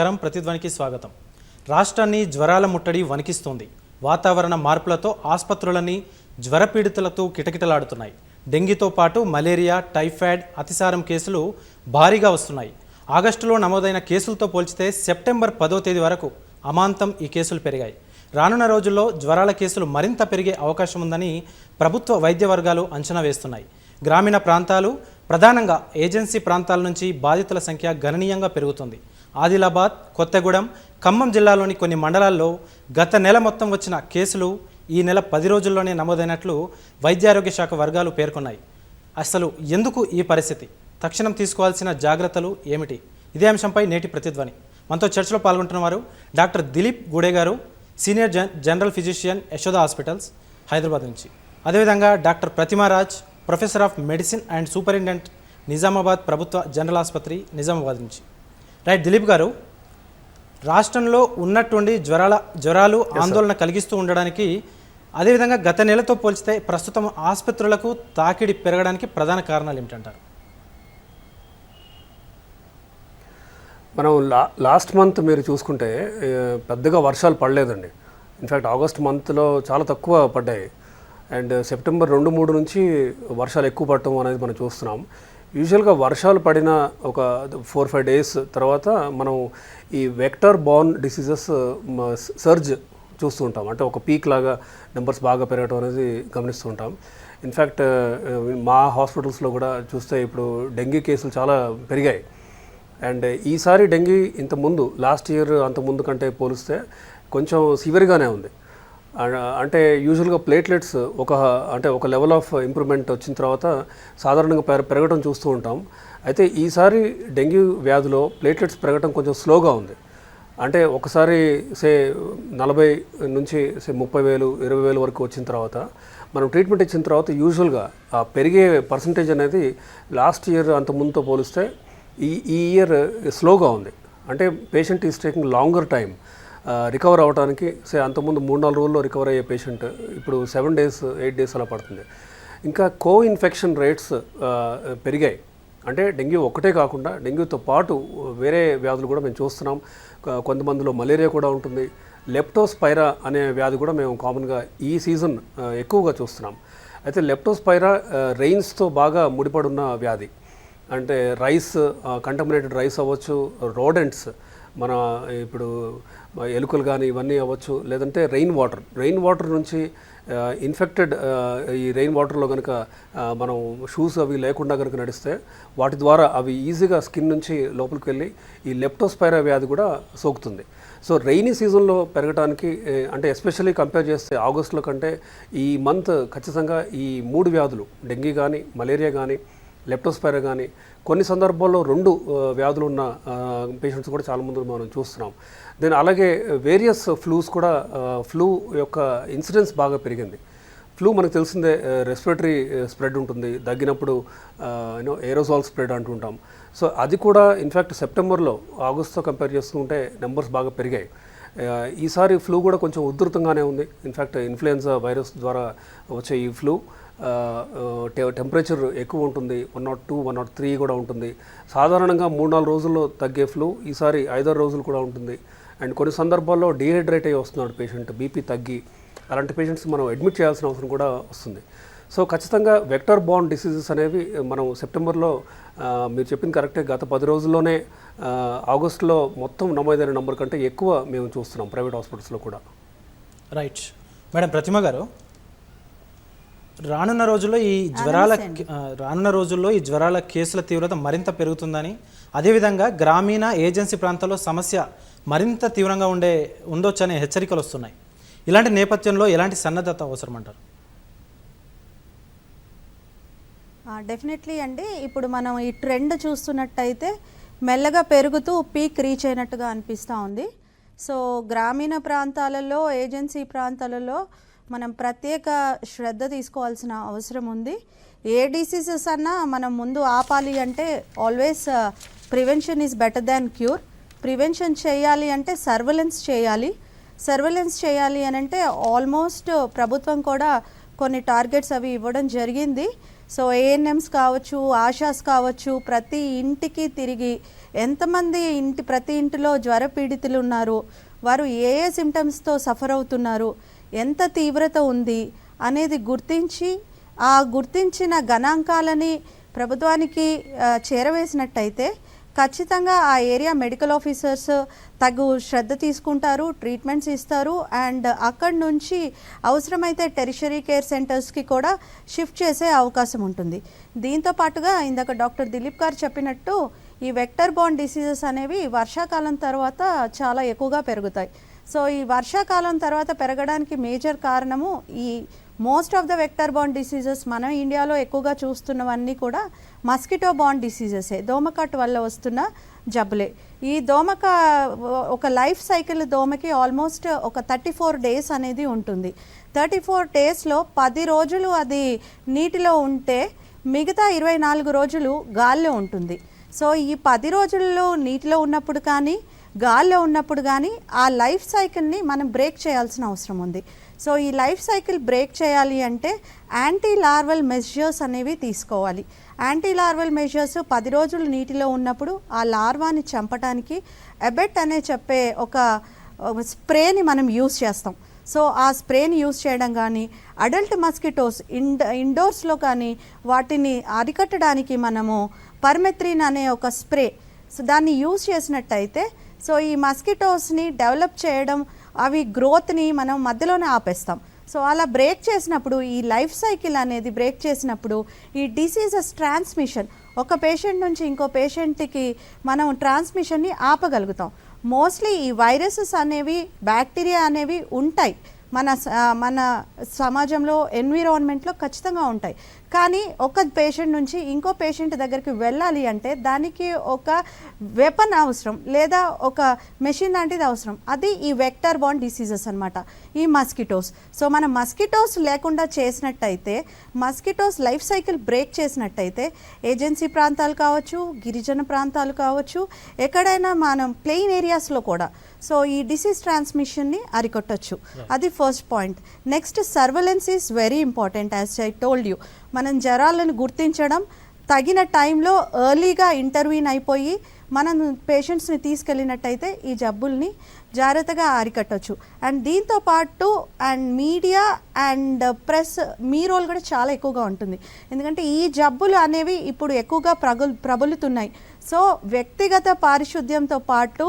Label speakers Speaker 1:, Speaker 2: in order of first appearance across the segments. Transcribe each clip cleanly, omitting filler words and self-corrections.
Speaker 1: నమస్కారం. ప్రతిధ్వనికి స్వాగతం. రాష్ట్రాన్ని జ్వరాల ముట్టడి వణికిస్తోంది. వాతావరణ మార్పులతో ఆసుపత్రులన్నీ జ్వరపీడితులతో కిటకిటలాడుతున్నాయి. డెంగీతో పాటు మలేరియా, టైఫాయిడ్, అతిసారం కేసులు భారీగా వస్తున్నాయి. ఆగస్టులో నమోదైన కేసులతో పోల్చితే సెప్టెంబర్ 10వ తేదీ వరకు అమాంతం ఈ కేసులు పెరిగాయి. రానున్న రోజుల్లో జ్వరాల కేసులు మరింత పెరిగే అవకాశం ఉందని ప్రభుత్వ వైద్య వర్గాలు అంచనా వేస్తున్నాయి. గ్రామీణ ప్రాంతాలు, ప్రధానంగా ఏజెన్సీ ప్రాంతాల నుంచి బాధితుల సంఖ్య గణనీయంగా పెరుగుతుంది. ఆదిలాబాద్, కొత్తగూడెం, ఖమ్మం జిల్లాలోని కొన్ని మండలాల్లో గత నెల మొత్తం వచ్చిన కేసులు ఈ నెల 10 రోజుల్లోనే నమోదైనట్లు వైద్యారోగ్య శాఖ వర్గాలు పేర్కొన్నాయి. అసలు ఎందుకు ఈ పరిస్థితి? తక్షణం తీసుకోవాల్సిన జాగ్రత్తలు ఏమిటి? ఇదే అంశంపై నేటి ప్రతిధ్వని. మనతో చర్చలో పాల్గొంటున్న వారు డాక్టర్ దిలీప్ గూడే గారు, senior general physician, Yashoda hospitals, Hyderabad నుంచి. అదేవిధంగా doctor Pratima Raj, professor of medicine and superintendent, Nizamabad ప్రభుత్వ జనరల్ ఆసుపత్రి, నిజామాబాద్ నుంచి. రైట్, దిలీప్ గారు, రాష్ట్రంలో ఉన్నటువంటి జ్వరాలు ఆందోళన కలిగిస్తూ ఉండడానికి, అదేవిధంగా గత నెలతో పోల్చితే ప్రస్తుతం ఆసుపత్రులకు తాకిడి పెరగడానికి ప్రధాన కారణాలు ఏమిటంటారు?
Speaker 2: మనం లాస్ట్ మంత్ మీరు చూసుకుంటే పెద్దగా వర్షాలు పడలేదండి. ఇన్ఫ్యాక్ట్ ఆగస్ట్ మంత్లో చాలా తక్కువ పడ్డాయి. అండ్ సెప్టెంబర్ 2-3 నుంచి వర్షాలు ఎక్కువ పడటం అనేది మనం చూస్తున్నాం. యూజువల్గా వర్షాలు పడిన ఒక 4-5 డేస్ తర్వాత మనం ఈ వెక్టర్ బార్న్ డిసీజెస్ సర్జ్ చూస్తూ ఉంటాం. అంటే ఒక పీక్ లాగా నెంబర్స్ బాగా పెరగడం అనేది గమనిస్తూ ఉంటాం. ఇన్ఫ్యాక్ట్ మా హాస్పిటల్స్లో కూడా చూస్తే ఇప్పుడు డెంగీ కేసులు చాలా పెరిగాయి. అండ్ ఈసారి డెంగీ ఇంతకుముందు లాస్ట్ ఇయర్ అంతకుముందు కంటే పోలిస్తే కొంచెం సివియర్గానే ఉంది. అంటే యూజువల్గా ప్లేట్లెట్స్ ఒక లెవెల్ ఆఫ్ ఇంప్రూవ్మెంట్ వచ్చిన తర్వాత సాధారణంగా పెరగడం చూస్తూ ఉంటాం. అయితే ఈసారి డెంగ్యూ వ్యాధిలో ప్లేట్లెట్స్ పెరగడం కొంచెం స్లోగా ఉంది. అంటే ఒకసారి 40 నుంచి 30,000, 20,000 వరకు వచ్చిన తర్వాత మనం ట్రీట్మెంట్ ఇచ్చిన తర్వాత యూజువల్గా ఆ పెరిగే పర్సంటేజ్ అనేది లాస్ట్ ఇయర్ అంత ముందుతో పోలిస్తే ఈ ఇయర్ స్లోగా ఉంది. అంటే patient is taking longer time recover అవ్వడానికి. అంతకుముందు 3-4 రోజుల్లో రికవర్ అయ్యే పేషెంట్ ఇప్పుడు 7 days, 8 days అలా పడుతుంది. ఇంకా ఇన్ఫెక్షన్ రేట్స్ పెరిగాయి. అంటే డెంగ్యూ ఒక్కటే కాకుండా డెంగ్యూతో పాటు వేరే వ్యాధులు కూడా మేము చూస్తున్నాం. కొంతమందిలో మలేరియా కూడా ఉంటుంది. లెప్టోస్పైరా అనే వ్యాధి కూడా మేము కామన్గా ఈ సీజన్ ఎక్కువగా చూస్తున్నాం. అయితే లెప్టోస్పైరా రెయిన్స్తో బాగా ముడిపడున్న వ్యాధి. అంటే రైస్, కంటమినేటెడ్ రైస్ అవ్వచ్చు, రోడెంట్స్, మన ఇప్పుడు ఎలుకలు కానీ ఇవన్నీ అవ్వచ్చు, లేదంటే రెయిన్ వాటర్ నుంచి ఇన్ఫెక్టెడ్ ఈ రెయిన్ వాటర్లో కనుక మనం షూస్ అవి లేకుండా కనుక నడిస్తే వాటి ద్వారా అవి ఈజీగా స్కిన్ నుంచి లోపలికి వెళ్ళి ఈ లెప్టోస్పైరా వ్యాధి కూడా సోకుతుంది. సో రెయినీ సీజన్లో పెరగడానికి, అంటే ఎస్పెషల్లీ కంపేర్ చేస్తే ఆగస్టులో కంటే ఈ మంత్ ఖచ్చితంగా ఈ 3 వ్యాధులు, డెంగీ కానీ, మలేరియా కానీ, లెప్టోస్పైరా కానీ, కొన్ని సందర్భాల్లో 2 వ్యాధులు ఉన్న పేషెంట్స్ కూడా చాలామంది మనం చూస్తున్నాం. దెన్ అలాగే వేరియస్ ఫ్లూస్ కూడా, ఫ్లూ యొక్క ఇన్సిడెన్స్ బాగా పెరిగింది. ఫ్లూ మనకు తెలిసిందే, రెస్పిరేటరీ స్ప్రెడ్ ఉంటుంది, దగ్గినప్పుడు ఏరోజాల్ స్ప్రెడ్ అంటుంటాం. సో అది కూడా ఇన్ఫ్యాక్ట్ సెప్టెంబర్లో ఆగస్టుతో కంపేర్ చేసుకుంటే నెంబర్స్ బాగా పెరిగాయి. ఈసారి ఫ్లూ కూడా కొంచెం ఉధృతంగానే ఉంది. ఇన్ఫ్యాక్ట్ ఇన్ఫ్లుయెన్జా వైరస్ ద్వారా వచ్చే ఈ ఫ్లూ టెంపరేచర్ ఎక్కువ ఉంటుంది, 102, 103 కూడా ఉంటుంది. సాధారణంగా 3-4 రోజుల్లో తగ్గే ఫ్లూ ఈసారి 5-6 రోజులు కూడా ఉంటుంది. అండ్ కొన్ని సందర్భాల్లో డీహైడ్రేట్ అయ్యి వస్తున్నాడు పేషెంట్, బీపీ తగ్గి. అలాంటి పేషెంట్స్ మనం అడ్మిట్ చేయాల్సిన అవసరం కూడా వస్తుంది. సో ఖచ్చితంగా వెక్టర్ బార్న్ డిసీజెస్ అనేవి మనం సెప్టెంబర్లో, మీరు చెప్పింది కరెక్టే, గత 10 రోజుల్లోనే ఆగస్టులో మొత్తం నమోదైన నెంబర్ కంటే ఎక్కువ మేము చూస్తున్నాం ప్రైవేట్ హాస్పిటల్స్లో కూడా.
Speaker 1: Right madam. ప్రతిమ గారు, రానున్న రోజుల్లో ఈ జ్వరాల కేసుల తీవ్రత మరింత పెరుగుతుందని, అదేవిధంగా గ్రామీణ ఏజెన్సీ ప్రాంతాల్లో సమస్య మరింత తీవ్రంగా ఉండొచ్చనే హెచ్చరికలు వస్తున్నాయి. ఇలాంటి నేపథ్యంలో ఎలాంటి సన్నద్ధత అవసరం అంటారు?
Speaker 3: డెఫినెట్లీ అండి. ఇప్పుడు మనం ఈ ట్రెండ్ చూస్తున్నట్టయితే మెల్లగా పెరుగుతూ పీక్ రీచ్ అయినట్టుగా అనిపిస్తూ ఉంది. సో గ్రామీణ ప్రాంతాలలో, ఏజెన్సీ ప్రాంతాలలో మనం ప్రత్యేక శ్రద్ధ తీసుకోవాల్సిన అవసరం ఉంది. ఏ డిసీజెస్ అన్నా మనం ముందు ఆపాలి అంటే always prevention is better than cure. Prevention చేయాలి అంటే సర్వేలెన్స్ చేయాలి అని అంటే ఆల్మోస్ట్ ప్రభుత్వం కూడా కొన్ని టార్గెట్స్ అవి ఇవ్వడం జరిగింది. సో ఏఎన్ఎంస్ కావచ్చు, ఆశాస్ కావచ్చు, ప్రతి ఇంటికి తిరిగి ఎంతమంది ప్రతి ఇంటిలో జ్వర పీడితులు ఉన్నారు, వారు ఏ ఏ సిమ్టమ్స్తో సఫర్ అవుతున్నారు, ఎంత తీవ్రత ఉంది అనేది గుర్తించి ఆ గుర్తించిన గణాంకాలని ప్రభుత్వానికి చేరవేసినట్టయితే ఖచ్చితంగా ఆ ఏరియా మెడికల్ ఆఫీసర్స్ తగు శ్రద్ధ తీసుకుంటారు, ట్రీట్మెంట్స్ ఇస్తారు. అండ్ అక్కడి నుంచి అవసరమైతే టెరిషరీ కేర్ సెంటర్స్కి కూడా షిఫ్ట్ చేసే అవకాశం ఉంటుంది. దీంతో పాటుగా ఇందాక డాక్టర్ దిలీప్ గారు చెప్పినట్టు ఈ వెక్టర్ బార్న్ డిసీజెస్ అనేవి వర్షాకాలం తర్వాత చాలా ఎక్కువగా పెరుగుతాయి. సో ఈ వర్షాకాలం తర్వాత పెరగడానికి మేజర్ కారణము ఈ most of the vector born diseases మనం ఇండియాలో ఎక్కువగా చూస్తున్నవన్నీ కూడా మస్కిటో బార్న్ డిసీజెసే, దోమకాటు వల్ల వస్తున్న జబ్బులే. ఈ ఒక లైఫ్ సైకిల్ దోమకి ఆల్మోస్ట్ ఒక 34 డేస్ అనేది ఉంటుంది. 34 డేస్లో 10 రోజులు అది నీటిలో ఉంటే మిగతా 24 రోజులు గాల్లో ఉంటుంది. సో ఈ 10 రోజుల్లో నీటిలో ఉన్నప్పుడు కానీ గాల్లో ఉన్నప్పుడు కానీ ఆ లైఫ్ సైకిల్ని మనం బ్రేక్ చేయాల్సిన అవసరం ఉంది. సో ఈ లైఫ్ సైకిల్ బ్రేక్ చేయాలి అంటే యాంటీ లార్వల్ మెజర్స్ అనేవి తీసుకోవాలి. యాంటీ లార్వల్ మెజర్స్ 10 రోజులు నీటిలో ఉన్నప్పుడు ఆ లార్వాని చంపడానికి ఎబెట్ అనే చెప్పే ఒక స్ప్రేని మనం యూస్ చేస్తాం. సో ఆ స్ప్రేని యూస్ చేయడం కానీ, అడల్ట్ మస్కిటోస్ ఇండోర్స్లో కానీ వాటిని అరికట్టడానికి మనము పర్మెత్రిన్ అనే ఒక స్ప్రే, సో దాన్ని యూస్ చేసినట్టయితే సో ఈ మస్కిటోస్ని డెవలప్ చేయడం, అవి గ్రోత్ని మనం మధ్యలోనే ఆపేస్తాం. సో అలా బ్రేక్ చేసినప్పుడు, ఈ లైఫ్ సైకిల్ అనేది బ్రేక్ చేసినప్పుడు ఈ డిసీజెస్ ట్రాన్స్మిషన్ ఒక పేషెంట్ నుంచి ఇంకో పేషెంట్కి మనం ట్రాన్స్మిషన్ని ఆపగలుగుతాం. మోస్ట్లీ ఈ వైరసెస్ అనేవి, బ్యాక్టీరియా అనేవి ఉంటాయి మన సమాజంలో, ఎన్విరాన్మెంట్లో ఖచ్చితంగా ఉంటాయి. కానీ ఒక పేషెంట్ నుంచి ఇంకో పేషెంట్ దగ్గరికి వెళ్ళాలి అంటే దానికి ఒక వెపన్ అవసరం, లేదా ఒక మెషిన్ లాంటిది అవసరం. అది ఈ వెక్టర్ బార్న్ డిసీజెస్ అనమాట, ఈ మస్కిటోస్. సో మనం మస్కిటోస్ లేకుండా చేసినట్టయితే, మస్కిటోస్ లైఫ్ సైకిల్ బ్రేక్ చేసినట్టయితే ఏజెన్సీ ప్రాంతాలు కావచ్చు, గిరిజన ప్రాంతాలు కావచ్చు, ఎక్కడైనా మనం ప్లెయిన్ ఏరియాస్లో కూడా సో ఈ డిసీజ్ ట్రాన్స్మిషన్ని అరికొట్టచ్చు. అది first point. Next, surveillance is very important. As I told you, మనం జ్వరాలను గుర్తించడం, తగిన టైంలో ఎర్లీగా ఇంటర్వ్యూన్ అయిపోయి మనం పేషెంట్స్ని తీసుకెళ్ళినట్టయితే ఈ జబ్బుల్ని జాగ్రత్తగా అరికట్టచ్చు. అండ్ దీంతో పాటు మీడియా అండ్ ప్రెస్, మీ రోల్ కూడా చాలా ఎక్కువగా ఉంటుంది. ఎందుకంటే ఈ జబ్బులు అనేవి ఇప్పుడు ఎక్కువగా ప్రబలుతున్నాయి. సో వ్యక్తిగత పారిశుద్ధ్యంతో పాటు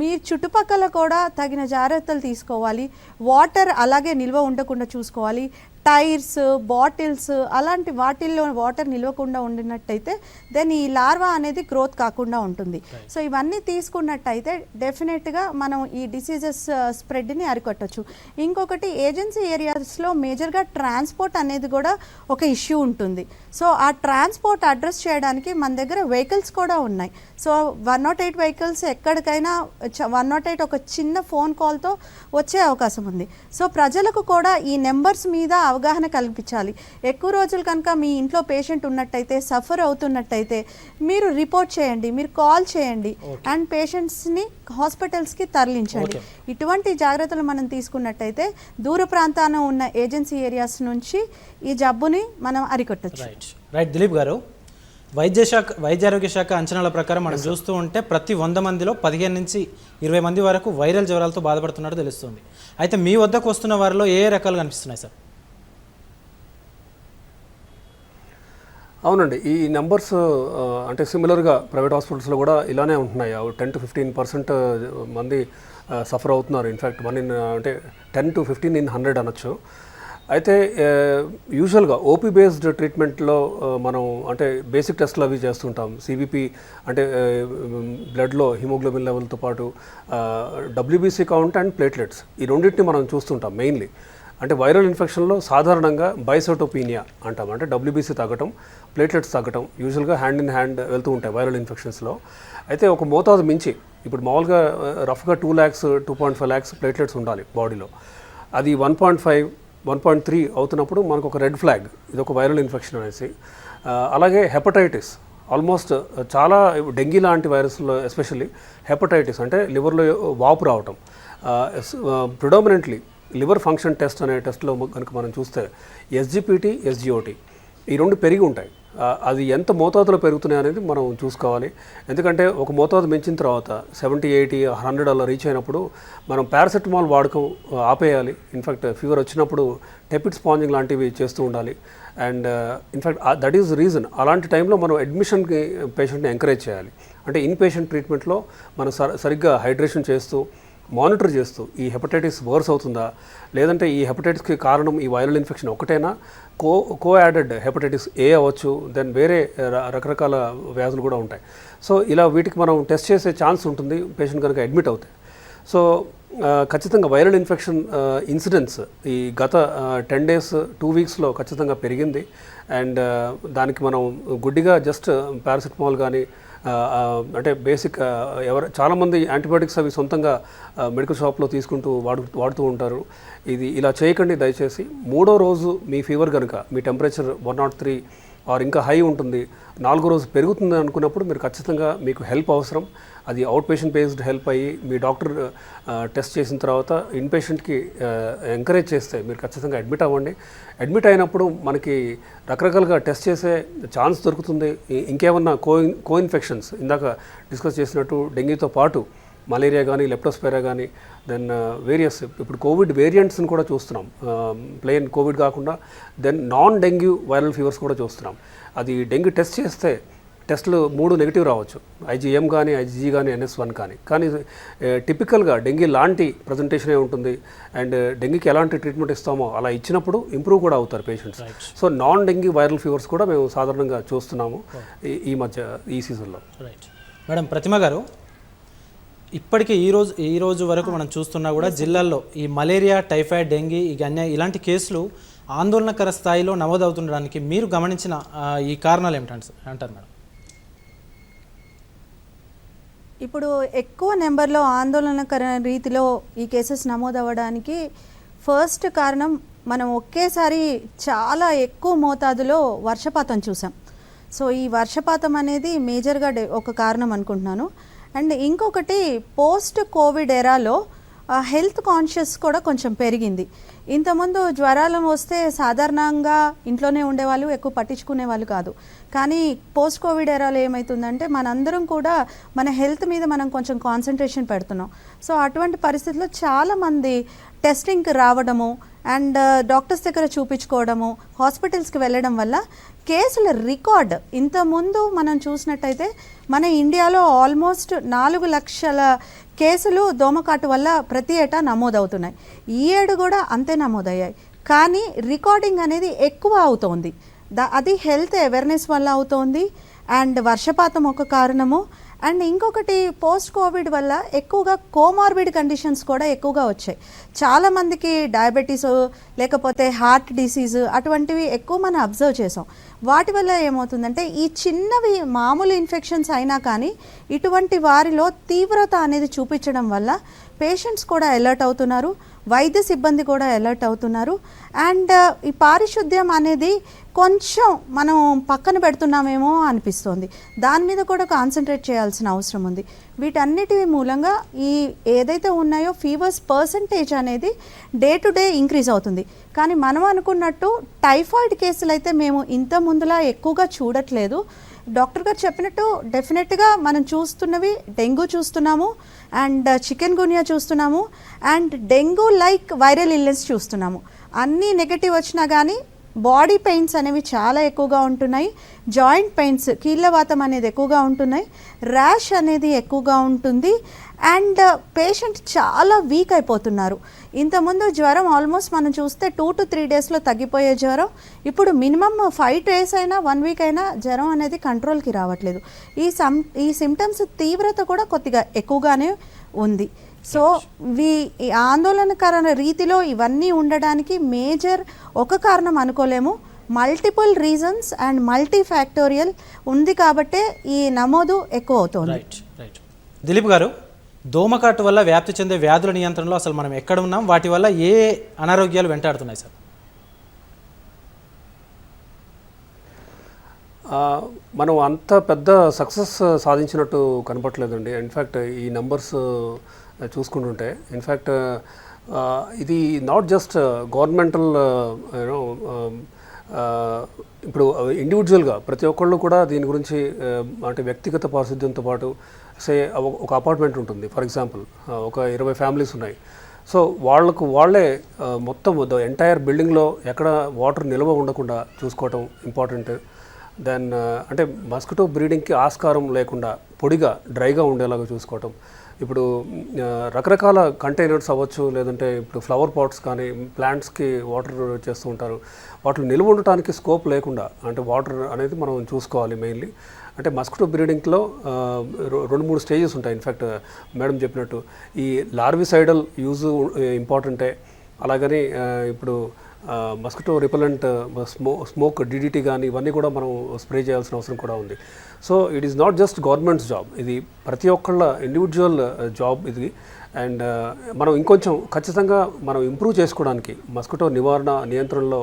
Speaker 3: మీ చుట్టుపక్కల కూడా తగిన జాగ్రత్తలు తీసుకోవాలి. వాటర్ అలాగే నిల్వ ఉండకుండా చూసుకోవాలి. టైర్స్, బాటిల్స్ అలాంటి వాటిల్లో వాటర్ నిల్వకుండా ఉండినట్టయితే దెన్ ఈ లార్వా అనేది గ్రోత్ కాకుండా ఉంటుంది. సో ఇవన్నీ తీసుకున్నట్టయితే డెఫినెట్గా మనం ఈ డిసీజెస్ స్ప్రెడ్ని అరికట్టచ్చు. ఇంకొకటి, ఏజెన్సీ ఏరియాస్లో మేజర్గా ట్రాన్స్పోర్ట్ అనేది కూడా ఒక ఇష్యూ ఉంటుంది. సో ఆ ట్రాన్స్పోర్ట్ అడ్రస్ చేయడానికి మన దగ్గర వెహికల్స్ కూడా ఉన్నాయి. సో 108 వెహికల్స్ ఎక్కడికైనా 108 ఒక చిన్న ఫోన్ కాల్తో వచ్చే అవకాశం ఉంది. సో ప్రజలకు కూడా ఈ నెంబర్స్ మీద అవగాహన కల్పించాలి. ఎక్కువ రోజులు కనుక మీ ఇంట్లో పేషెంట్ ఉన్నట్టయితే, సఫర్ అవుతున్నట్టయితే మీరు రిపోర్ట్ చేయండి, మీరు కాల్ చేయండి అండ్ పేషెంట్స్ని హాస్పిటల్స్కి తరలించండి. ఇటువంటి జాగ్రత్తలు మనం తీసుకున్నట్టయితే దూర ప్రాంతాన ఉన్న ఏజెన్సీ ఏరియాస్ నుంచి ఈ జబ్బుని మనం అరికట్టచ్చు.
Speaker 1: రైట్ దిలీప్ గారు, వైద్య ఆరోగ్య శాఖ అంచనాల ప్రకారం మనం చూస్తూ ఉంటే ప్రతి 100 మందిలో 15 నుంచి 20 మంది వరకు వైరల్ జ్వరాలతో బాధపడుతున్నట్టు తెలుస్తుంది. అయితే మీ వద్దకు వస్తున్న వారిలో ఏ రకాలు కనిపిస్తున్నాయి సార్?
Speaker 2: అవునండి, ఈ నెంబర్స్ అంటే సిమిలర్గా ప్రైవేట్ హాస్పిటల్స్లో కూడా ఇలానే ఉంటున్నాయి. 10 to 15% మంది సఫర్ అవుతున్నారు. ఇన్ఫ్యాక్ట్ 10 to 15 in 100 అనొచ్చు. అయితే యూజువల్గా ఓపీ బేస్డ్ ట్రీట్మెంట్లో మనం అంటే బేసిక్ టెస్ట్లు అవి చేస్తుంటాం. సిబిపి అంటే బ్లడ్లో హిమోగ్లోబిన్ లెవెల్తో పాటు డబ్ల్యూబీసీ కౌంట్ అండ్ ప్లేట్లెట్స్, ఈ రెండింటిని మనం చూస్తుంటాం మెయిన్లీ. అంటే వైరల్ ఇన్ఫెక్షన్లో సాధారణంగా బైసోటోపీనియా అంటాం, అంటే డబ్ల్యూబీసీ తగ్గటం, ప్లేట్లెట్స్ తగ్గటం యూజువల్గా హ్యాండ్ ఇన్ హ్యాండ్ వెళ్తూ ఉంటాయి వైరల్ ఇన్ఫెక్షన్స్లో. అయితే ఒక మోతాదు మించి, ఇప్పుడు మామూలుగా రఫ్గా 2 lakhs 2.5 lakhs ప్లేట్లెట్స్ ఉండాలి బాడీలో. అది 1.5 1.3 అవుతున్నప్పుడు మనకు ఒక రెడ్ ఫ్లాగ్, ఇది ఒక వైరల్ ఇన్ఫెక్షన్ అనేసి. అలాగే హెపటైటిస్, ఆల్మోస్ట్ చాలా డెంగీ లాంటి వైరస్లో ఎస్పెషల్లీ హెపటైటిస్ అంటే లివర్లో వాపు రావటం. ప్రిడామినెంట్లీ లివర్ ఫంక్షన్ టెస్ట్ అనే టెస్ట్లో కనుక మనం చూస్తే ఎస్జిపిటి, ఎస్జిఓటి ఈ రెండు పెరిగి ఉంటాయి. అది ఎంత మోతాదులో పెరుగుతున్నాయి అనేది మనం చూసుకోవాలి. ఎందుకంటే ఒక మోతాదు మించిన తర్వాత 70, 80, 100 అలా రీచ్ అయినప్పుడు మనం పారాసెటమాల్ వాడకం ఆపేయాలి. ఇన్ఫ్యాక్ట్ ఫీవర్ వచ్చినప్పుడు టెపిడ్ స్పాంజింగ్ లాంటివి చేస్తూ ఉండాలి. And in fact that is reason. అలాంటి టైంలో మనం అడ్మిషన్కి పేషెంట్ని ఎంకరేజ్ చేయాలి. అంటే ఇన్ పేషెంట్ ట్రీట్మెంట్లో మనం సరిగ్గా హైడ్రేషన్ చేస్తూ మానిటర్ చేస్తూ ఈ హెపటైటిస్ వర్స్ అవుతుందా, లేదంటే ఈ హెపటైటిస్కి కారణం ఈ వైరల్ ఇన్ఫెక్షన్ ఒకటేనా, కోయాడెడ్ హెపటైటిస్ ఏ అవ్వచ్చు, దెన్ వేరే రకరకాల వ్యాధులు కూడా ఉంటాయి. సో ఇలా వీటికి మనం టెస్ట్ చేసే ఛాన్స్ ఉంటుంది పేషెంట్ కనుక అడ్మిట్ అవుతాయి. సో ఖచ్చితంగా వైరల్ ఇన్ఫెక్షన్ ఇన్సిడెన్స్ ఈ గత 10 days 2 weeksలో ఖచ్చితంగా పెరిగింది. అండ్ దానికి మనం గుడ్డిగా జస్ట్ పారాసిటమాల్ కానీ అంటే బేసిక్ చాలామంది యాంటీబయాటిక్స్ అవి సొంతంగా మెడికల్ షాప్లో తీసుకుంటూ వాడుతూ ఉంటారు. ఇది ఇలా చేయకండి దయచేసి. 3వ రోజు మీ ఫీవర్ కనుక మీ టెంపరేచర్ 103 ఆర్ ఇంకా హై ఉంటుంది, 4వ రోజు పెరుగుతుంది అనుకున్నప్పుడు మీరు ఖచ్చితంగా మీకు హెల్ప్ అవసరం. అది అవుట్ పేషెంట్ బేస్డ్ హెల్ప్ అయ్యి మీ డాక్టర్ టెస్ట్ చేసిన తర్వాత ఇన్ పేషెంట్కి ఎంకరేజ్ చేస్తే మీరు ఖచ్చితంగా అడ్మిట్ అవ్వండి. అడ్మిట్ అయినప్పుడు మనకి రకరకాలుగా టెస్ట్ చేసే ఛాన్స్ దొరుకుతుంది. ఇంకేమన్నా కో ఇన్ఫెక్షన్స్ ఇందాక డిస్కస్ చేసినట్టు డెంగీతో పాటు మలేరియా కానీ లెప్టోస్పైరా కానీ దెన్ వేరియస్ ఇప్పుడు కోవిడ్ వేరియంట్స్ని కూడా చూస్తున్నాం. ప్లెయిన్ కోవిడ్ కాకుండా then non dengue viral fevers కూడా చూస్తున్నాం. అది డెంగ్యూ టెస్ట్ చేస్తే టెస్టులు 3 నెగిటివ్ రావచ్చు, IgM కానీ IgG కానీ NS1 కానీ టిపికల్గా డెంగీ లాంటి ప్రజెంటేషనే ఉంటుంది. అండ్ డెంగీకి ఎలాంటి ట్రీట్మెంట్ ఇస్తామో అలా ఇచ్చినప్పుడు ఇంప్రూవ్ కూడా అవుతారు patients. So non dengue viral fevers కూడా మేము సాధారణంగా చూస్తున్నాము ఈ మధ్య ఈ సీజన్లో.
Speaker 1: Right madam. ప్రతిమ గారు, ఇప్పటికీ ఈ రోజు వరకు మనం చూస్తున్నా కూడా జిల్లాల్లో ఈ మలేరియా, టైఫాయిడ్, డెంగీ ఇలాంటి కేసులు ఆందోళనకర స్థాయిలో నమోదవుతుండడానికి మీరు గమనించిన ఈ కారణాలు ఏమిటంటారు మేడం?
Speaker 3: ఇప్పుడు ఎక్కువ నెంబర్లో ఆందోళనకర రీతిలో ఈ కేసెస్ నమోదవ్వడానికి ఫస్ట్ కారణం మనం ఒకేసారి చాలా ఎక్కువ మోతాదులో వర్షపాతం చూసాం. సో ఈ వర్షపాతం అనేది మేజర్గా ఒక కారణం అనుకుంటున్నాను. అండ్ ఇంకొకటి పోస్ట్ కోవిడ్ ఎరాలో హెల్త్ కాన్షియస్ కూడా కొంచెం పెరిగింది. ఇంతకుముందు జ్వరాలు వస్తే సాధారణంగా ఇంట్లోనే ఉండేవాళ్ళు, ఎక్కువ పట్టించుకునే వాళ్ళు కాదు. కానీ పోస్ట్ కోవిడ్ ఎరాలో ఏమవుతుందంటే మనందరం కూడా మన హెల్త్ మీద మనం కొంచెం కాన్సన్ట్రేషన్ పెడుతున్నాం. సో అటువంటి పరిస్థితుల్లో చాలామంది టెస్టింగ్కి రావడము అండ్ డాక్టర్స్ దగ్గర చూపించుకోవడము, హాస్పిటల్స్కి వెళ్ళడం వల్ల కేసుల రికార్డ్ ఇంతకుముందు మనం చూసినట్టయితే మన ఇండియాలో ఆల్మోస్ట్ 4 లక్షల కేసులు దోమకాటు వల్ల ప్రతి ఏటా నమోదవుతున్నాయి. ఈ ఏడు కూడా అంతే నమోదయ్యాయి. కానీ రికార్డింగ్ అనేది ఎక్కువ అవుతోంది. అది హెల్త్ అవేర్నెస్ వల్ల అవుతోంది. అండ్ వర్షపాతం ఒక కారణము. అండ్ ఇంకొకటి పోస్ట్ కోవిడ్ వల్ల ఎక్కువగా కోమార్బిడ్ కండిషన్స్ కూడా ఎక్కువగా వచ్చాయి. చాలామందికి డయాబెటీస్ లేకపోతే హార్ట్ డిసీజ్ అటువంటివి ఎక్కువ మనం అబ్జర్వ్ చేసాం. వాటి వల్ల ఏమవుతుందంటే ఈ చిన్నవి మామూలు ఇన్ఫెక్షన్స్ అయినా కానీ ఇటువంటి వారిలో తీవ్రత అనేది చూపించడం వల్ల పేషెంట్స్ కూడా అలర్ట్ అవుతున్నారు, వైద్య సిబ్బంది కూడా అలర్ట్ అవుతున్నారు. అండ్ ఈ పారిశుద్ధ్యం అనేది కొంచెం మనం పక్కన పెడుతున్నామేమో అనిపిస్తోంది. దాని మీద కూడా కాన్సన్ట్రేట్ చేయాల్సిన అవసరం ఉంది. వీటన్నిటి మూలంగా ఈ ఏదైతే ఉన్నాయో ఫీవర్స్ పర్సంటేజ్ అనేది డే టు డే ఇంక్రీజ్ అవుతుంది. కానీ మనం అనుకున్నట్టు టైఫాయిడ్ కేసులు అయితే మేము ఇంత ముందులా ఎక్కువగా చూడట్లేదు. డాక్టర్ గారు చెప్పినట్టు డెఫినెట్గా మనం చూస్తున్నవి డెంగ్యూ చూస్తున్నాము, అండ్ చికెన్ గున్యా చూస్తున్నాము, and dengue like viral illness చూస్తున్నాము. అన్నీ నెగటివ్ వచ్చినా కానీ బాడీ పెయిన్స్ అనేవి చాలా ఎక్కువగా ఉంటున్నాయి. జాయింట్ పెయిన్స్, కీళ్ళవాతం అనేది ఎక్కువగా ఉంటున్నాయి. ర్యాష్ అనేది ఎక్కువగా ఉంటుంది. అండ్ పేషెంట్ చాలా వీక్ అయిపోతున్నారు. ఇంతకుముందు జ్వరం ఆల్మోస్ట్ మనం చూస్తే 2 to 3 daysలో తగ్గిపోయే జ్వరం ఇప్పుడు మినిమమ్ 5 days అయినా 1 week అయినా జ్వరం అనేది కంట్రోల్కి రావట్లేదు. ఈ సిమ్టమ్స్ తీవ్రత కూడా కొద్దిగా ఎక్కువగానే ఉంది. సో ఈ ఆందోళనకర రీతిలో ఇవన్నీ ఉండడానికి మేజర్ ఒక కారణం అనుకోలేము. Multiple reasons and multi factorial ఉంది కాబట్టే ఈ నమోదు ఎక్కువ అవుతుంది.
Speaker 1: రైట్. దిలీప్ గారు, దోమకాటు వల్ల వ్యాప్తి చెందే వ్యాధుల నియంత్రణలో అసలు మనం ఎక్కడ ఉన్నాం, వాటి వల్ల ఏ అనారోగ్యాలు వెంటాడుతున్నాయి సార్?
Speaker 2: మనం అంత పెద్ద సక్సెస్ సాధించినట్టు కనపట్లేదండి. ఇన్ఫ్యాక్ట్ ఈ నెంబర్స్ చూసుకుంటుంటే ఇన్ఫ్యాక్ట్ ఇది నాట్ జస్ట్ గవర్నమెంటల్ ఇప్పుడు ఇండివిజువల్గా ప్రతి ఒక్కళ్ళు కూడా దీని గురించి అంటే వ్యక్తిగత పారిశుద్ధ్యంతో పాటు ఒక అపార్ట్మెంట్ ఉంటుంది, ఫర్ ఎగ్జాంపుల్ ఒక 20 ఫ్యామిలీస్ ఉన్నాయి. సో వాళ్ళే మొత్తం ఎంటైర్ బిల్డింగ్లో ఎక్కడ వాటర్ నిల్వ ఉండకుండా చూసుకోవటం ఇంపార్టెంట్. దెన్ అంటే మస్కిటో బ్రీడింగ్కి ఆస్కారం లేకుండా పొడిగా డ్రైగా ఉండేలాగా చూసుకోవటం. ఇప్పుడు రకరకాల కంటైనర్స్ అవ్వచ్చు, లేదంటే ఇప్పుడు ఫ్లవర్ పాట్స్ కానీ ప్లాంట్స్కి వాటర్ చేస్తూ ఉంటారు. వాటిని నిల్వ ఉండటానికి స్కోప్ లేకుండా అంటే వాటర్ అనేది మనం చూసుకోవాలి మెయిన్లీ. అంటే మస్కిటో బ్రీడింగ్లో 2-3 స్టేజెస్ ఉంటాయి. ఇన్ఫ్యాక్ట్ మేడం చెప్పినట్టు ఈ లార్విసైడల్ యూజ్ ఇంపార్టెంటే. అలాగని ఇప్పుడు మస్కిటో రిపెలెంట్ స్మోక్ డిడిటీ కానీ ఇవన్నీ కూడా మనం స్ప్రే చేయాల్సిన అవసరం కూడా ఉంది. So it is not just governments job, ఇది ప్రతి ఒక్కళ్ళ ఇండివిజువల్ జాబ్ ఇది. అండ్ మనం ఇంకొంచెం ఖచ్చితంగా మనం ఇంప్రూవ్ చేసుకోవడానికి మస్కిటో నియంత్రణలో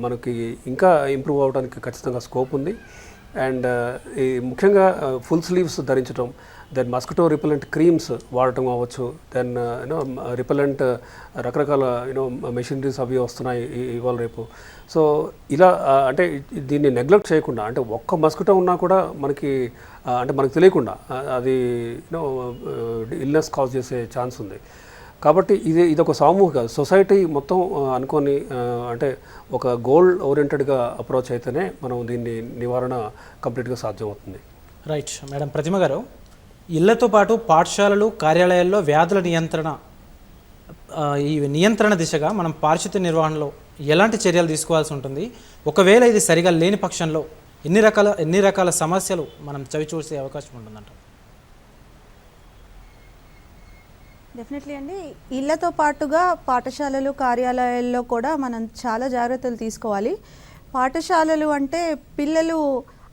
Speaker 2: మనకి ఇంకా ఇంప్రూవ్ అవ్వడానికి ఖచ్చితంగా స్కోప్ ఉంది. అండ్ ఈ ముఖ్యంగా ఫుల్ స్లీవ్స్ ధరించడం, దెన్ మస్కిటో రిపెలెంట్ క్రీమ్స్ వాడటం అవ్వచ్చు, దెన్ రిపెలెంట్ రకరకాల మెషినరీస్ అవి వస్తున్నాయి ఇవాళ రేపు. సో ఇలా అంటే దీన్ని నెగ్లెక్ట్ చేయకుండా, అంటే ఒక్క మస్కిటో ఉన్నా కూడా మనకి అంటే మనకు తెలియకుండా అది ఇల్నెస్ కాజ్ చేసే ఛాన్స్ ఉంది. కాబట్టి ఇదొక సామూహిక సొసైటీ మొత్తం అనుకొని అంటే ఒక గోల్ ఓరియంటెడ్గా అప్రోచ్ అయితేనే మనం దీన్ని నివారణ కంప్లీట్గా సాధ్యమవుతుంది.
Speaker 1: Right madam. ప్రతిమ గారు, ఇళ్లతో పాటు పాఠశాలలు, కార్యాలయాల్లో వ్యాధుల ఈ నియంత్రణ దిశగా మనం పారిశుద్ధ్య నిర్వహణలో ఎలాంటి చర్యలు తీసుకోవాల్సి ఉంటుంది? ఒకవేళ ఇది సరిగా లేని పక్షంలో ఎన్ని రకాల సమస్యలు మనం చవి చూసే అవకాశం ఉంటుందంట?
Speaker 3: డెఫినెట్లీ అండి. ఇళ్లతో పాటుగా పాఠశాలలు, కార్యాలయాల్లో కూడా మనం చాలా జాగ్రత్తలు తీసుకోవాలి. పాఠశాలలు అంటే పిల్లలు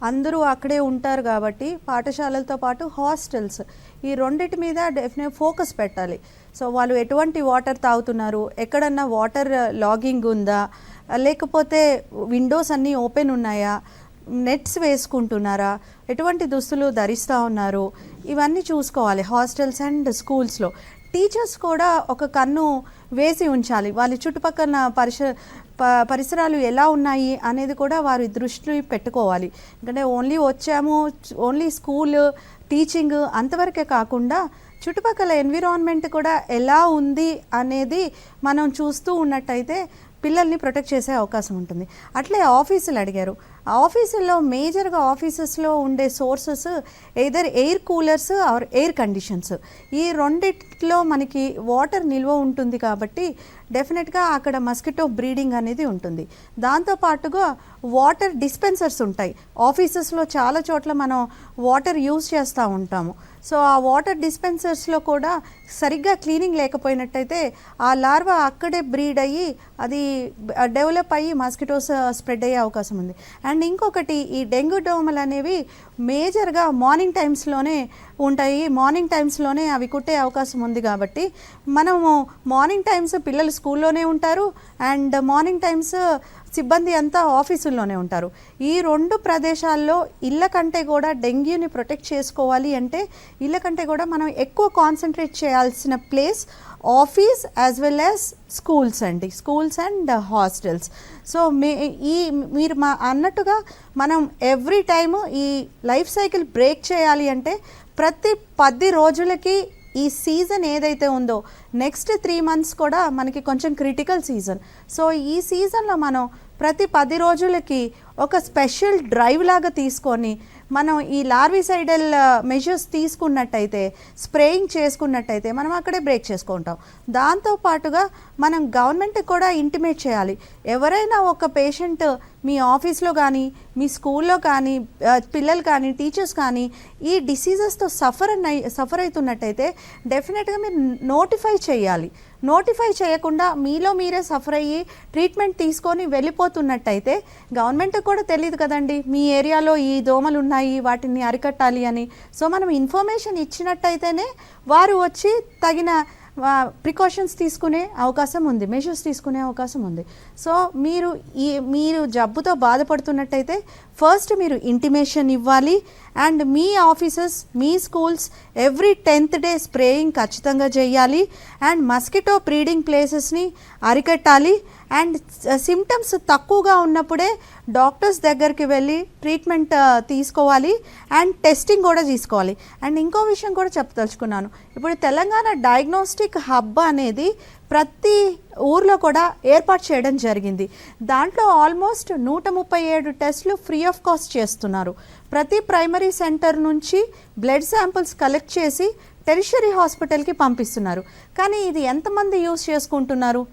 Speaker 3: అందరూ అక్కడే ఉంటారు కాబట్టి పాఠశాలలతో పాటు హాస్టల్స్, ఈ రెండిటి మీద డెఫినెట్ ఫోకస్ పెట్టాలి. సో వాళ్ళు ఎటువంటి వాటర్ తాగుతున్నారు, ఎక్కడన్నా వాటర్ లాగింగ్ ఉందా, లేకపోతే విండోస్ అన్నీ ఓపెన్ ఉన్నాయా, నెట్స్ వేసుకుంటున్నారా, ఎటువంటి దుస్తులు ధరిస్తూ ఉన్నారు, ఇవన్నీ చూసుకోవాలి హాస్టల్స్ అండ్ స్కూల్స్లో. టీచర్స్ కూడా ఒక కన్ను వేసి ఉంచాలి, వాళ్ళ చుట్టుపక్కల పరిసరాలు ఎలా ఉన్నాయి అనేది కూడా వారి దృష్టి పెట్టుకోవాలి. ఎందుకంటే ఓన్లీ స్కూల్ టీచింగ్ అంతవరకే కాకుండా చుట్టుపక్కల ఎన్విరాన్మెంట్ కూడా ఎలా ఉంది అనేది మనం చూస్తూ ఉన్నట్టయితే పిల్లల్ని ప్రొటెక్ట్ చేసే అవకాశం ఉంటుంది. అట్లే ఆఫీసులు అడిగారు. ఆఫీసుల్లో మేజర్గా ఆఫీసెస్లో ఉండే sources either air coolers or air conditions, ఈ రెండిట్లో మనకి వాటర్ నిల్వ ఉంటుంది కాబట్టి డెఫినెట్గా అక్కడ మస్కిటో బ్రీడింగ్ అనేది ఉంటుంది. దాంతోపాటుగా వాటర్ డిస్పెన్సర్స్ ఉంటాయి ఆఫీసెస్లో, చాలా చోట్ల మనం వాటర్ యూజ్ చేస్తూ ఉంటాము. సో ఆ వాటర్ డిస్పెన్సర్స్లో కూడా సరిగ్గా క్లీనింగ్ లేకపోయినట్టయితే ఆ లార్వా అక్కడే బ్రీడ్ అయ్యి అది డెవలప్ అయ్యి మస్కిటోస్ స్ప్రెడ్ అయ్యే అవకాశం ఉంది. అండ్ ఇంకొకటి, ఈ డెంగ్యూ దోమలు అనేవి మేజర్గా మార్నింగ్ టైమ్స్లోనే ఉంటాయి, మార్నింగ్ టైమ్స్లోనే అవి కుట్టే అవకాశం ఉంది. కాబట్టి మనము మార్నింగ్ టైమ్స్ పిల్లలు స్కూల్లోనే ఉంటారు అండ్ మార్నింగ్ టైమ్స్ సిబ్బంది అంతా ఆఫీసుల్లోనే ఉంటారు. ఈ 2 ప్రదేశాల్లో ఇళ్ళ కంటే కూడా డెంగ్యూని ప్రొటెక్ట్ చేసుకోవాలి అంటే ఇళ్ళ కంటే కూడా మనం ఎక్కువ కాన్సన్ట్రేట్ చేయాల్సిన place office as well as schools అండి, స్కూల్స్ అండ్ హాస్టల్స్. సో మీరు అన్నట్టుగా మనం ఎవ్రీ టైము ఈ లైఫ్ సైకిల్ బ్రేక్ చేయాలి అంటే ప్రతి 10 రోజులకి ఈ సీజన్ ఏదైతే ఉందో నెక్స్ట్ 3 months కూడా మనకి కొంచెం క్రిటికల్ సీజన్. సో ఈ సీజన్లో మనం ప్రతి 10 రోజులకి ఒక స్పెషల్ డ్రైవ్ లాగా తీసుకొని మనం ఈ లార్విసైడల్ మెజర్స్ తీసుకున్నట్టయితే, స్ప్రేయింగ్ చేసుకున్నట్టయితే మనం అక్కడే బ్రేక్ చేసుకుంటాం. దాంతోపాటుగా మనం గవర్నమెంట్కి కూడా ఇంటిమేట్ చేయాలి. ఎవరైనా ఒక పేషెంట్ మీ ఆఫీస్లో కానీ మీ స్కూల్లో కానీ పిల్లలు కానీ టీచర్స్ కానీ ఈ డిసీజెస్తో సఫర్ అవుతున్నట్టయితే డెఫినెట్గా మీరు నోటిఫై చేయాలి. నోటిఫై చేయకుండా మీలో మీరే సఫర్ అయ్యి ట్రీట్మెంట్ తీసుకొని వెళ్ళిపోతున్నట్టయితే గవర్నమెంట్కి కూడా తెలియదు కదండి మీ ఏరియాలో ఈ దోమలు ఉన్నాయి వాటిని అరికట్టాలి అని. సో మనం ఇన్ఫర్మేషన్ ఇచ్చినట్టయితేనే వారు వచ్చి తగిన ప్రికాషన్స్ తీసుకునే అవకాశం ఉంది, మెజర్స్ తీసుకునే అవకాశం ఉంది. సో మీరు జబ్బుతో బాధపడుతున్నట్టయితే ఫస్ట్ మీరు ఇంటిమేషన్ ఇవ్వాలి. And me offices, me schools every 10th day spraying ఖచ్చితంగా చేయాలి. అండ్ మస్కిటో బ్రీడింగ్ ప్లేసెస్ని అరికట్టాలి. అండ్ సిమ్టమ్స్ తక్కువగా ఉన్నప్పుడే డాక్టర్స్ దగ్గరికి వెళ్ళి ట్రీట్మెంట్ తీసుకోవాలి. అండ్ టెస్టింగ్ కూడా తీసుకోవాలి. అండ్ ఇంకో విషయం కూడా చెప్పదలుచుకున్నాను, ఇప్పుడు తెలంగాణ డయాగ్నోస్టిక్ హబ్ అనేది ప్రతి ఊర్లో కూడా ఏర్పాటు చేయడం జరిగింది. దాంట్లో ఆల్మోస్ట్ 137 టెస్టులు ఫ్రీ ఆఫ్ కాస్ట్ చేస్తున్నారు. ప్రతి ప్రైమరీ సెంటర్ నుంచి బ్లడ్ శాంపిల్స్ కలెక్ట్ చేసి టెరిషరీ హాస్పిటల్కి పంపిస్తున్నారు. కానీ ఇది ఎంతమంది యూజ్ చేసుకుంటున్నారు?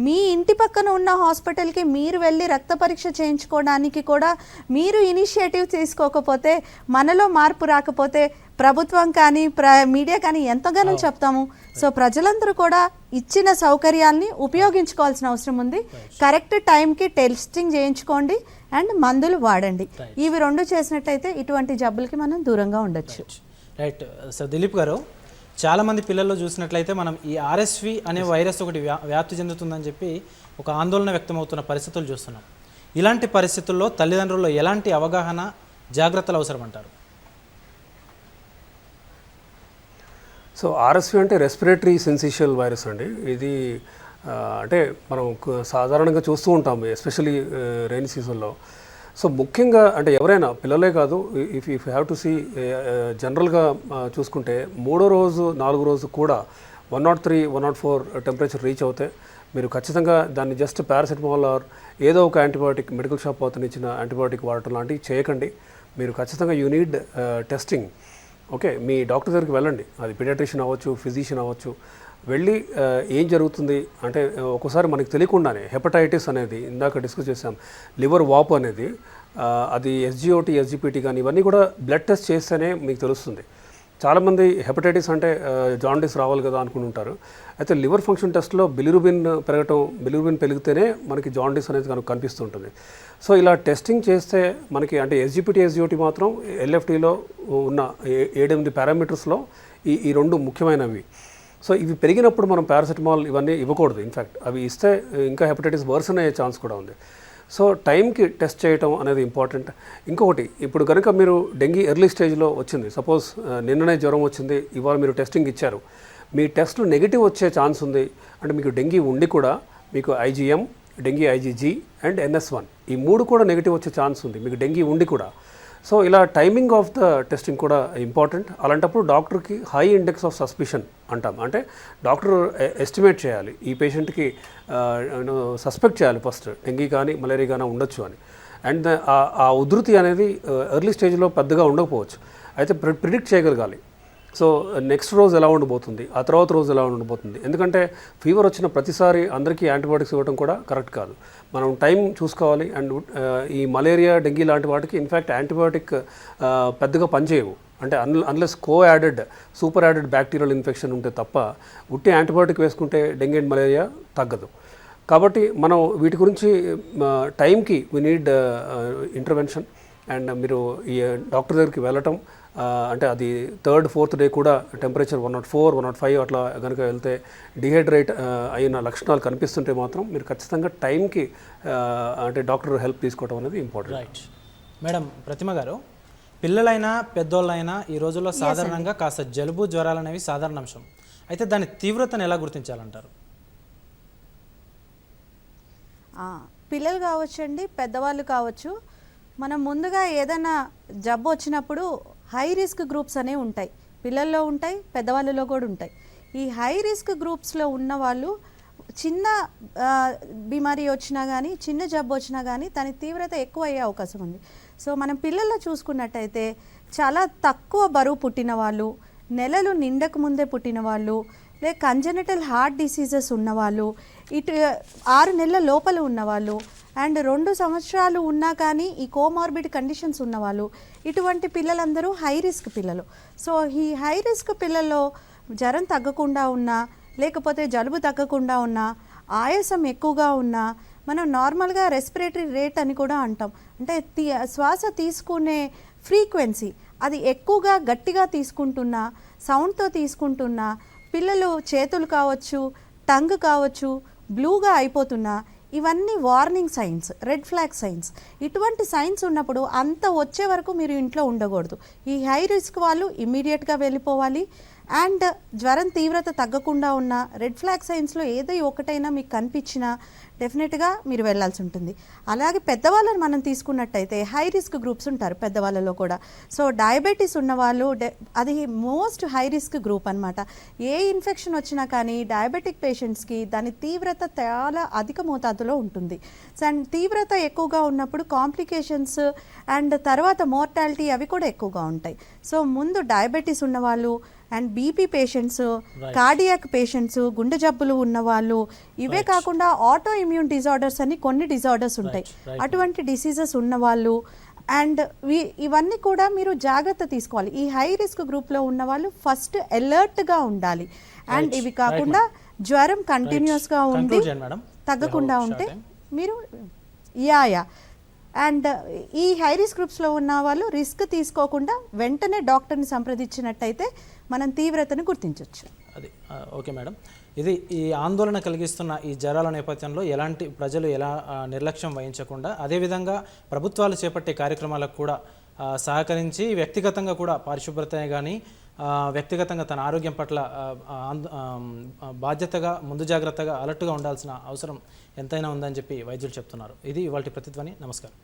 Speaker 3: మీ ఇంటి పక్కన ఉన్న హాస్పిటల్కి మీరు వెళ్ళి రక్త పరీక్ష చేయించుకోవడానికి కూడా మీరు ఇనిషియేటివ్ తీసుకోకపోతే, మనలో మార్పు రాకపోతే ప్రభుత్వం కానీ మీడియా కానీ ఎంతగానో చెప్తాము. సో ప్రజలందరూ కూడా ఇచ్చిన సౌకర్యాల్ని ఉపయోగించుకోవాల్సిన అవసరం ఉంది. కరెక్ట్ టైంకి టెస్టింగ్ చేయించుకోండి అండ్ మందులు వాడండి. ఇవి రెండు చేసినట్టయితే ఇటువంటి జబ్బులకి మనం దూరంగా ఉండొచ్చు.
Speaker 1: Right sir. దిలీప్ గారు, చాలామంది పిల్లల్లో చూసినట్లయితే మనం ఈ RSV అనే వైరస్ ఒకటి వ్యాప్తి చెందుతుందని చెప్పి ఒక ఆందోళన వ్యక్తమవుతున్న పరిస్థితులు చూస్తున్నాం. ఇలాంటి పరిస్థితుల్లో తల్లిదండ్రుల్లో ఎలాంటి అవగాహన, జాగ్రత్తలు అవసరం అంటారు?
Speaker 2: సో RSV అంటే రెస్పిరేటరీ సిన్సిషియల్ వైరస్ అండి. ఇది అంటే మనం సాధారణంగా చూస్తూ ఉంటాము, ఎస్పెషలీ రైనీ సీజన్లో. సో ముఖ్యంగా అంటే ఎవరైనా, పిల్లలే కాదు, ఇఫ్ హ్యావ్ టు సీ జనరల్గా చూసుకుంటే 3వ రోజు 4వ రోజు కూడా 103, 104 టెంపరేచర్ రీచ్ అవుతే మీరు ఖచ్చితంగా దాన్ని జస్ట్ పారాసెటమాల్ ఆర్ ఏదో ఒక యాంటీబయాటిక్, మెడికల్ షాప్ అతను ఇచ్చిన యాంటీబయాటిక్ వాడటం లాంటివి చేయకండి. మీరు ఖచ్చితంగా you need testing. Okay, me doctor దగ్గరికి వెళ్ళండి. అది పీడియాట్రిషియన్ అవ్వచ్చు, ఫిజిషియన్ అవ్వచ్చు. వెళ్ళి ఏం జరుగుతుంది అంటే ఒక్కోసారి మనకి తెలియకుండానే హెపటైటిస్ అనేది ఇందాక డిస్కస్ చేసాం, లివర్ వాపు అనేది, అది SGOT, SGPT కానీ ఇవన్నీ కూడా బ్లడ్ టెస్ట్ చేస్తేనే మీకు తెలుస్తుంది. చాలామంది హెపటైటిస్ అంటే జాండీస్ రావాలి కదా అనుకుంటుంటారు. అయితే లివర్ ఫంక్షన్ టెస్ట్లో బిలిరుబిన్ పెరిగితేనే మనకి జాండీస్ అనేది కనిపిస్తుంటుంది. సో ఇలా టెస్టింగ్ చేస్తే మనకి అంటే SGPT, SGOT మాత్రం LFTలో ఉన్న 7-8 పారామీటర్స్లో ఈ రెండు ముఖ్యమైనవి. సో ఇవి పెరిగినప్పుడు మనం పారాసెటమాల్ ఇవన్నీ ఇవ్వకూడదు. ఇన్ఫ్యాక్ట్ అవి ఇస్తే ఇంకా హెపటైటిస్ వర్సన్ అయ్యే ఛాన్స్ కూడా ఉంది. సో టైంకి టెస్ట్ చేయటం అనేది ఇంపార్టెంట్. ఇంకొకటి, ఇప్పుడు కనుక మీరు డెంగీ ఎర్లీ స్టేజ్లో వచ్చింది, సపోజ్ నిన్ననే జ్వరం వచ్చింది, ఇవాళ మీరు టెస్టింగ్ ఇచ్చారు, మీ టెస్ట్లు నెగిటివ్ వచ్చే ఛాన్స్ ఉంది. అంటే మీకు డెంగీ ఉండి కూడా మీకు IgM, dengue IgG and NS1 ఈ 3 కూడా నెగిటివ్ వచ్చే ఛాన్స్ ఉంది మీకు డెంగీ ఉండి కూడా. సో ఇలా టైమింగ్ ఆఫ్ ద టెస్టింగ్ కూడా ఇంపార్టెంట్. అలాంటప్పుడు డాక్టర్కి హై ఇండెక్స్ ఆఫ్ సస్పిషన్ అంటాం. అంటే డాక్టర్ ఎస్టిమేట్ చేయాలి, ఈ పేషెంట్కి సస్పెక్ట్ చేయాలి ఫస్ట్ డెంగీ కానీ మలేరియా కానీ ఉండొచ్చు అని. అండ్ ఆ ఉధృతి అనేది ఎర్లీ స్టేజ్లో పెద్దగా ఉండకపోవచ్చు, అయితే ప్రిడిక్ట్ చేయగలగాలి. సో నెక్స్ట్ రోజు ఎలా ఉండబోతుంది, ఆ తర్వాత రోజు ఎలా ఉండబోతుంది. ఎందుకంటే ఫీవర్ వచ్చిన ప్రతిసారి అందరికీ యాంటీబయాటిక్స్ ఇవ్వడం కూడా కరెక్ట్ కాదు. మనం టైం చూసుకోవాలి. అండ్ ఈ మలేరియా, డెంగీ లాంటి వాటికి ఇన్ఫ్యాక్ట్ యాంటీబయాటిక్ పెద్దగా పనిచేయవు. అంటే unless super added bacterial infection ఉంటే తప్ప ఉట్టి యాంటీబయాటిక్ వేసుకుంటే డెంగీ అండ్ మలేరియా తగ్గదు. కాబట్టి మనం వీటి గురించి టైంకి వీ నీడ్ ఇంటర్వెన్షన్. అండ్ మీరు ఈ డాక్టర్ దగ్గరికి వెళ్ళటం, అంటే అది 3rd, 4th డే కూడా టెంపరేచర్ 104, 105 అట్లా కనుక వెళ్తే డిహైడ్రేట్ అయిన లక్షణాలు కనిపిస్తుంటే మాత్రం మీరు ఖచ్చితంగా టైంకి అంటే డాక్టర్ హెల్ప్ తీసుకోవడం అనేది ఇంపార్టెంట్.
Speaker 1: Right madam. ప్రతిమ గారు, పిల్లలైనా పెద్దోళ్ళైనా ఈ రోజుల్లో సాధారణంగా కాస్త జలుబు, జ్వరాలు అనేవి సాధారణ అంశం. అయితే దాని తీవ్రతను ఎలా గుర్తించాలంటారు?
Speaker 3: పిల్లలు కావచ్చండి, పెద్దవాళ్ళు కావచ్చు. మనం ముందుగా ఏదైనా జబ్బు వచ్చినప్పుడు హై రిస్క్ గ్రూప్స్ అనేవి ఉంటాయి, పిల్లల్లో ఉంటాయి, పెద్దవాళ్ళలో కూడా ఉంటాయి. ఈ హై రిస్క్ గ్రూప్స్లో ఉన్న వాళ్ళు చిన్న బిమారీ వచ్చినా కానీ, చిన్న జబ్బు వచ్చినా కానీ దాని తీవ్రత ఎక్కువ అయ్యే అవకాశం ఉంది. సో మనం పిల్లల్లో చూసుకున్నట్టయితే చాలా తక్కువ బరువు పుట్టిన వాళ్ళు, నెలలు నిండక ముందే పుట్టిన వాళ్ళు, లేక కంజెనిటల్ హార్ట్ డిసీజెస్ ఉన్నవాళ్ళు, 6 నెలల లోపల ఉన్నవాళ్ళు, అండ్ 2 సంవత్సరాలు ఉన్నా కానీ ఈ కోమార్బిడ్ కండిషన్స్ ఉన్నవాళ్ళు, ఇటువంటి పిల్లలందరూ హై రిస్క్ పిల్లలు. సో ఈ హై రిస్క్ పిల్లల్లో జ్వరం తగ్గకుండా ఉన్నా, లేకపోతే జలుబు తగ్గకుండా ఉన్నా, ఆయాసం ఎక్కువగా ఉన్నా, మనం నార్మల్గా రెస్పిరేటరీ రేట్ అని కూడా అంటాం. అంటే శ్వాస తీసుకునే ఫ్రీక్వెన్సీ అది ఎక్కువగా గట్టిగా తీసుకుంటున్నా, సౌండ్తో తీసుకుంటున్నా, పిల్లలు చేతులు కావచ్చు, టంగ్ కావచ్చు బ్లూగా అయిపోతున్నా ఇవన్నీ warning signs, red flag science. ఇటువంటి సైన్స్ ఉన్నప్పుడు అంత వచ్చే వరకు మీరు ఇంట్లో ఉండకూడదు. ఈ హై రిస్క్ వాళ్ళు ఇమ్మీడియట్గా వెళ్ళిపోవాలి. అండ్ జ్వరం తీవ్రత తగ్గకుండా ఉన్న రెడ్ ఫ్లాగ్ సైన్స్లో ఏదో ఒకటైనా మీకు కనిపించినా డెఫినెట్గా మీరు వెళ్ళాల్సి ఉంటుంది. అలాగే పెద్దవాళ్ళని మనం తీసుకున్నట్టయితే హై రిస్క్ గ్రూప్స్ ఉంటారు పెద్దవాళ్ళలో కూడా. సో డయాబెటీస్ ఉన్నవాళ్ళు అది మోస్ట్ హై రిస్క్ గ్రూప్ అనమాట. ఏ ఇన్ఫెక్షన్ వచ్చినా కానీ డయాబెటిక్ పేషెంట్స్కి దాని తీవ్రత చాలా అధిక మోతాదులో ఉంటుంది. అండ్ తీవ్రత ఎక్కువగా ఉన్నప్పుడు కాంప్లికేషన్స్ అండ్ తర్వాత మోర్టాలిటీ అవి కూడా ఎక్కువగా ఉంటాయి. సో ముందు డయాబెటీస్ ఉన్నవాళ్ళు and BP patients, cardiac patients, గుండె జబ్బులు ఉన్నవాళ్ళు, ఇవే కాకుండా ఆటో ఇమ్యూన్ డిజార్డర్స్ అని కొన్ని డిజార్డర్స్ ఉంటాయి. అటువంటి డిసీజెస్ ఉన్నవాళ్ళు అండ్ ఇవన్నీ కూడా మీరు జాగ్రత్త తీసుకోవాలి. ఈ హై రిస్క్ గ్రూప్లో ఉన్న వాళ్ళు ఫస్ట్ అలర్ట్గా ఉండాలి. అండ్ ఇవి కాకుండా జ్వరం కంటిన్యూస్గా ఉండి తగ్గకుండా ఉంటే మీరు యా అండ్ ఈ హై రిస్క్ గ్రూప్స్లో ఉన్న వాళ్ళు రిస్క్ తీసుకోకుండా వెంటనే డాక్టర్ని సంప్రదించినట్టయితే మనం తీవ్రతను గుర్తించవచ్చు.
Speaker 1: అది ఓకే మేడం. ఇది ఈ ఆందోళన కలిగిస్తున్న ఈ జ్వరాల నేపథ్యంలో ఎలాంటి ప్రజలు ఎలా నిర్లక్ష్యం వహించకుండా అదేవిధంగా ప్రభుత్వాలు చేపట్టే కార్యక్రమాలకు కూడా సహకరించి వ్యక్తిగతంగా కూడా పరిశుభ్రతనే కానీ వ్యక్తిగతంగా తన ఆరోగ్యం పట్ల బాధ్యతగా ముందు జాగ్రత్తగా అలర్ట్గా ఉండాల్సిన అవసరం ఎంతైనా ఉందని చెప్పి వైద్యులు చెప్తున్నారు. ఇది ఇవాళ ప్రతిధ్వని. నమస్కారం.